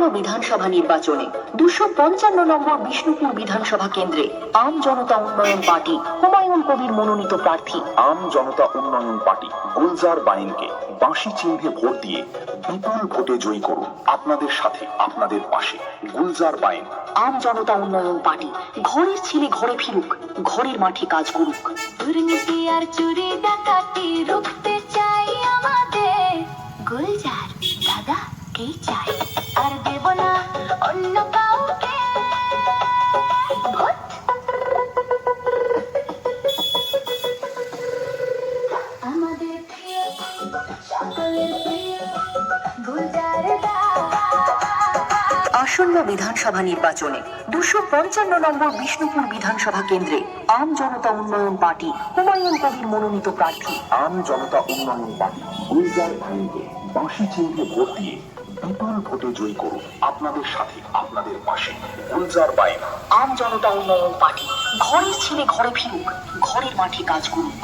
আসন্ন বিধানসভা নির্বাচনে 255 নম্বর বিষ্ণুপুর বিধানসভা কেন্দ্রে আম জনতা উন্নয়ন পার্টি হুমায়ুন কবির মনোনীত প্রার্থী আম জনতা উন্নয়ন পার্টি গুলজার বাইনকে বাঁশি চিহ্নে ভোট দিয়ে বিপুল ভোটে জয়ী করুন। আপনাদের সাথে, আপনাদের পাশে গুলজার বাইন। আম জনতা উন্নয়ন পার্টি ঘরের ছেলে ঘরে ফিরুক, ঘরের মাঠে কাজ করুক। দুর্নীতি আর চুরি ডাকাতি রুখতে চাই আমাদের গুলজার দাদা কে চাই, আর দেব না অন্য কাউকে ভোট। আমাদের প্রিয়, সকলের প্রিয় গুলজার দাদা। আসন্ন বিধানসভা নির্বাচনে 255 নম্বর বিষ্ণুপুর বিধানসভা কেন্দ্রে আম জনতা উন্নয়ন পার্টি হুমায়ুন কবির মনোনীত প্রার্থী আম জনতা উন্নয়ন পার্টি গুলজার বাইনকে বাঁশি চিহ্নে ভোট দিয়ে বিপুল ভোটে জয়ী করুন। আপনাদের সাথে, আপনাদের পাশে গুলজার বাইন। আম জনতা উন্নয়ন পার্টি ঘরের ছেলে ঘরে ফিরুক, ঘরের মাঠে কাজ করুক।